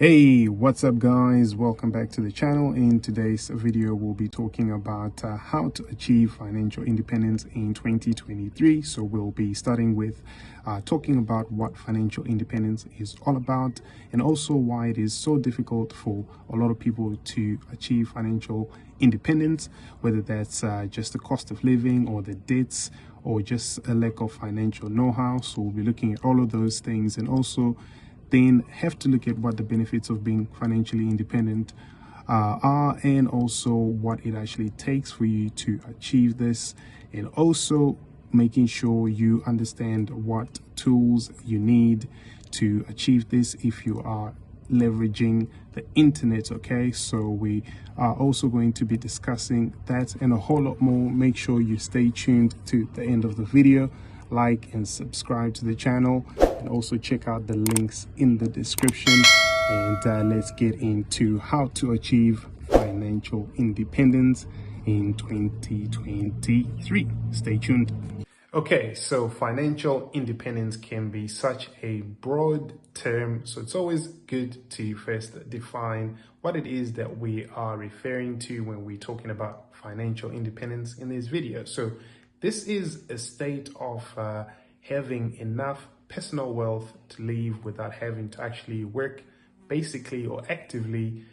Hey, what's up guys? Welcome back to the channel. In today's video we'll be talking about how to achieve financial independence in 2023. So we'll be starting with talking about what financial independence is all about, and also why it is so difficult for a lot of people to achieve financial independence, whether that's just the cost of living or the debts or just a lack of financial know-how. So we'll be looking at all of those things, and also then have to look at what the benefits of being financially independent are, and also what it actually takes for you to achieve this, and also making sure you understand what tools you need to achieve this if you are leveraging the internet. Okay, so we are also going to be discussing that and a whole lot more. Make sure you stay tuned to the end of the video, like and subscribe to the channel, and also check out the links in the description. And let's get into how to achieve financial independence in 2023. Stay tuned. Okay, so financial independence can be such a broad term, so it's always good to first define what it is that we are referring to when we're talking about financial independence in this video. So this is a state of having enough personal wealth to live without having to actually work basically or actively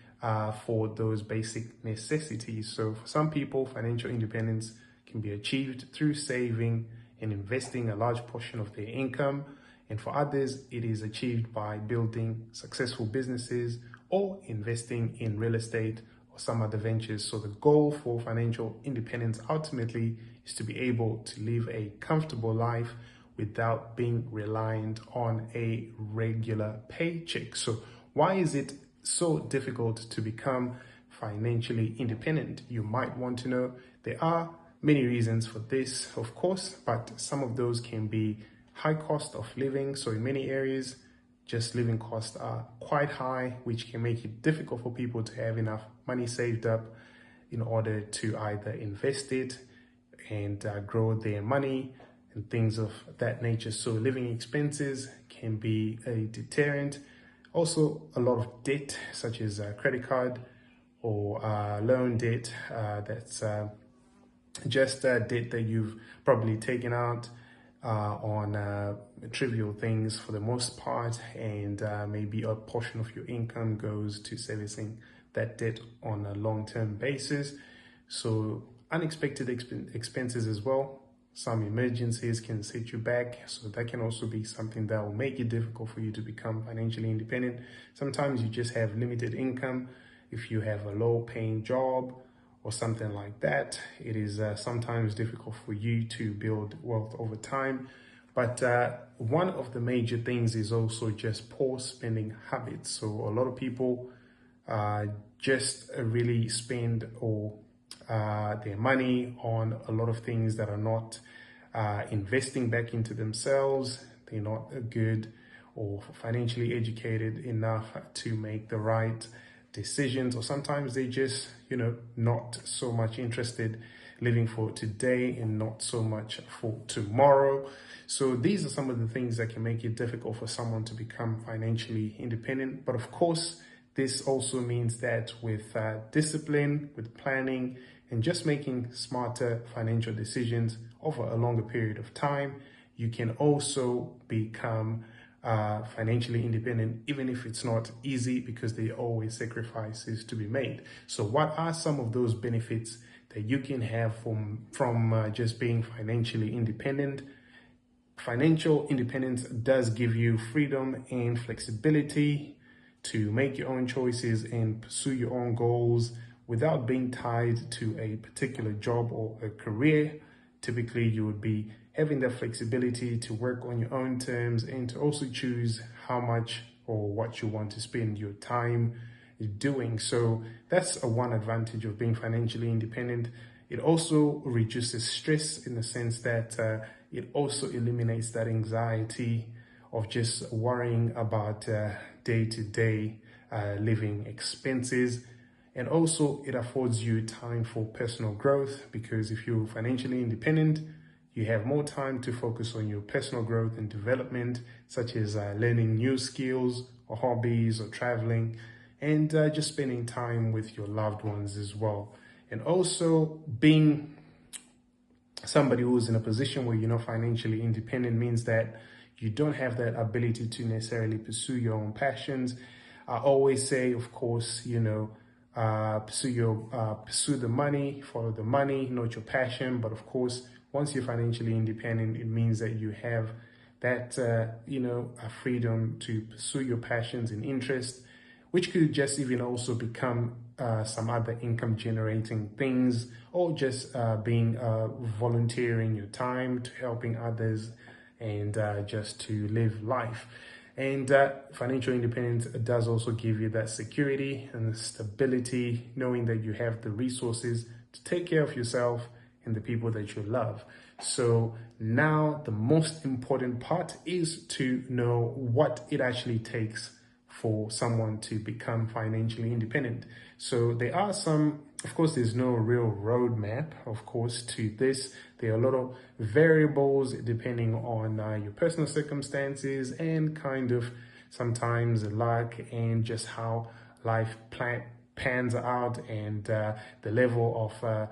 for those basic necessities. So for some people, financial independence can be achieved through saving and investing a large portion of their income. And for others, it is achieved by building successful businesses or investing in real estate or some other ventures. So the goal for financial independence ultimately is to be able to live a comfortable life without being reliant on a regular paycheck. So why is it so difficult to become financially independent? You might want to know. There are many reasons for this, of course, but some of those can be high cost of living. So in many areas, just living costs are quite high, which can make it difficult for people to have enough money saved up in order to either invest it and grow their money and things of that nature. So living expenses can be a deterrent. Also, a lot of debt, such as credit card or loan debt, that's just debt that you've probably taken out on trivial things for the most part, and maybe a portion of your income goes to servicing that debt on a long-term basis. So unexpected expenses as well. Some emergencies can set you back, so that can also be something that will make it difficult for you to become financially independent. Sometimes you just have limited income. If you have a low-paying job or something like that, it is sometimes difficult for you to build wealth over time. But one of the major things is also just poor spending habits. So a lot of people just really spend their money on a lot of things that are not investing back into themselves. They're not good or financially educated enough to make the right decisions, or sometimes they just, not so much interested living for today and not so much for tomorrow. So these are some of the things that can make it difficult for someone to become financially independent. But of course, this also means that with discipline, with planning, and just making smarter financial decisions over a longer period of time, you can also become financially independent, even if it's not easy, because there are always sacrifices to be made. So what are some of those benefits that you can have from just being financially independent? Financial independence does give you freedom and flexibility to make your own choices and pursue your own goals without being tied to a particular job or a career. Typically, you would be having the flexibility to work on your own terms and to also choose how much or what you want to spend your time doing. So that's one advantage of being financially independent. It also reduces stress in the sense that it also eliminates that anxiety of just worrying about day-to-day living expenses. And also it affords you time for personal growth, because if you're financially independent, you have more time to focus on your personal growth and development, such as learning new skills or hobbies or traveling, and just spending time with your loved ones as well. And also being somebody who's in a position where you're not financially independent means that you don't have that ability to necessarily pursue your own passions. I always say, of course, pursue the money, follow the money, not your passion. But of course, once you're financially independent, it means that you have that a freedom to pursue your passions and interests, which could just even also become some other income generating things, or just being volunteering your time to helping others, and just to live life. And financial independence does also give you that security and stability, knowing that you have the resources to take care of yourself and the people that you love. So now the most important part is to know what it actually takes for someone to become financially independent. So there are some, of course, there's no real roadmap, of course, to this. There are a lot of variables depending on your personal circumstances and kind of sometimes luck and just how life pans out, and the level of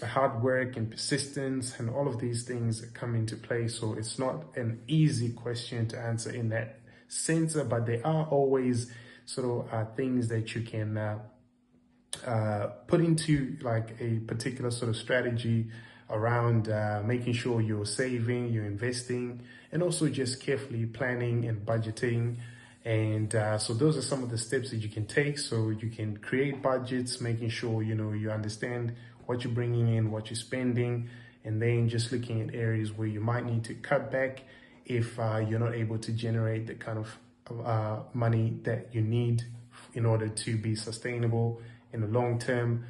hard work and persistence and all of these things come into play. So it's not an easy question to answer in that sense, but there are always sort of things that you can put into like a particular sort of strategy around making sure you're saving, you're investing, and also just carefully planning and budgeting. And so those are some of the steps that you can take. So you can create budgets, making sure you understand what you're bringing in, what you're spending, and then just looking at areas where you might need to cut back if you're not able to generate the kind of money that you need in order to be sustainable in a long-term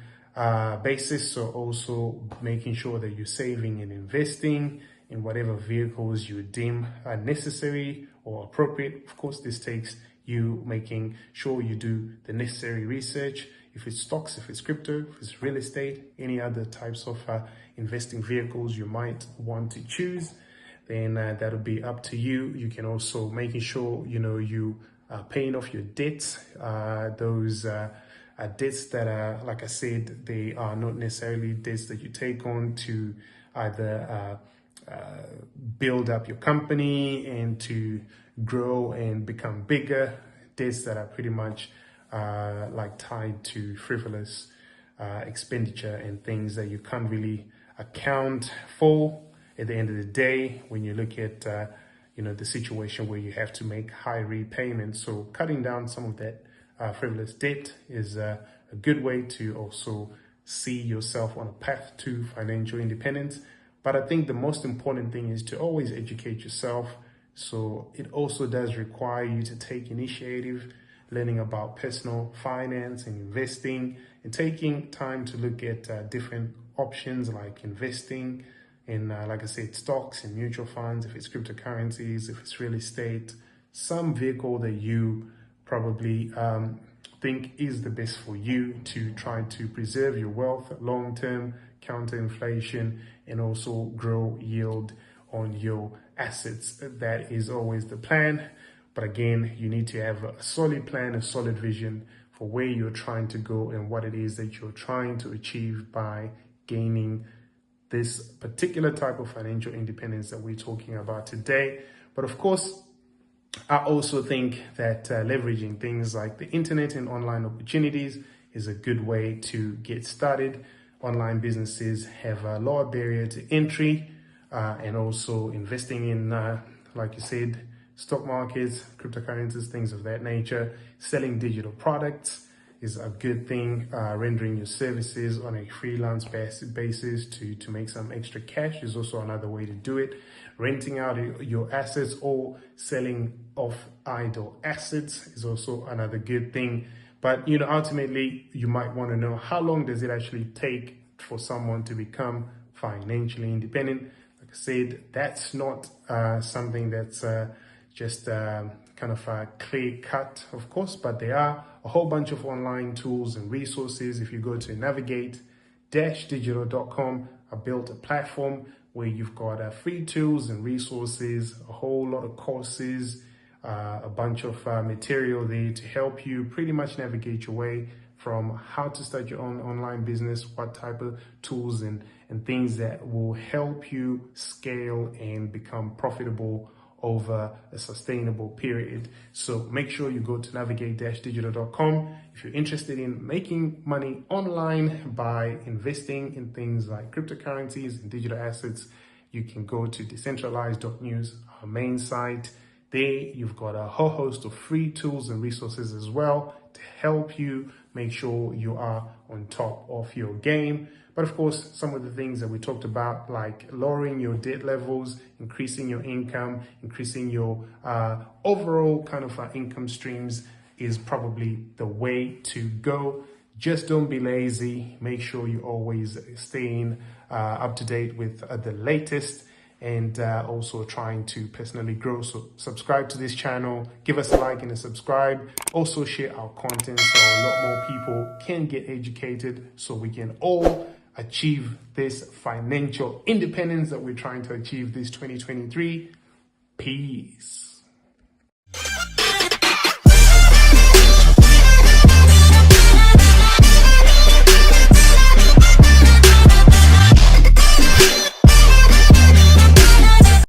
basis. So also making sure that you're saving and investing in whatever vehicles you deem are necessary or appropriate. Of course, this takes you making sure you do the necessary research. If it's stocks, if it's crypto, if it's real estate, any other types of investing vehicles you might want to choose, then that'll be up to you. You can also making sure you paying off your debts, those debts that are, like I said, they are not necessarily debts that you take on to either build up your company and to grow and become bigger. Debts that are pretty much like tied to frivolous expenditure and things that you can't really account for at the end of the day when you look at the situation where you have to make high repayments. So cutting down some of that frivolous debt is a good way to also see yourself on a path to financial independence. But I think the most important thing is to always educate yourself. So it also does require you to take initiative, learning about personal finance and investing, and taking time to look at different options like investing in, like I said, stocks and mutual funds, if it's cryptocurrencies, if it's real estate, some vehicle that you probably think is the best for you to try to preserve your wealth long-term, counter inflation, and also grow yield on your assets. That is always the plan. But again, you need to have a solid plan, a solid vision for where you're trying to go and what it is that you're trying to achieve by gaining this particular type of financial independence that we're talking about today. But of course, I also think that leveraging things like the internet and online opportunities is a good way to get started. Online businesses have a lower barrier to entry, and also investing in, like you said, stock markets, cryptocurrencies, things of that nature. Selling digital products is a good thing. Rendering your services on a freelance basis to make some extra cash is also another way to do it. Renting out your assets or selling off idle assets is also another good thing. But ultimately, you might want to know, how long does it actually take for someone to become financially independent? Like I said, that's not something that's just kind of clear cut, of course, but there are a whole bunch of online tools and resources. If you go to navigate-digital.com, I built a platform where you've got free tools and resources, a whole lot of courses, a bunch of material there to help you pretty much navigate your way from how to start your own online business, what type of tools and things that will help you scale and become profitable over a sustainable period. So make sure you go to navigate-digital.com if you're interested in making money online by investing in things like cryptocurrencies and digital assets. You can go to decentralized.news, our main site. There you've got a whole host of free tools and resources as well to help you make sure you are on top of your game. But of course, some of the things that we talked about, like lowering your debt levels, increasing your income, increasing your overall kind of income streams, is probably the way to go. Just don't be lazy. Make sure you always staying up to date with the latest, and also trying to personally grow. So subscribe to this channel, give us a like and a subscribe. Also share our content so a lot more people can get educated, so we can all achieve this financial independence that we're trying to achieve this 2023. Peace.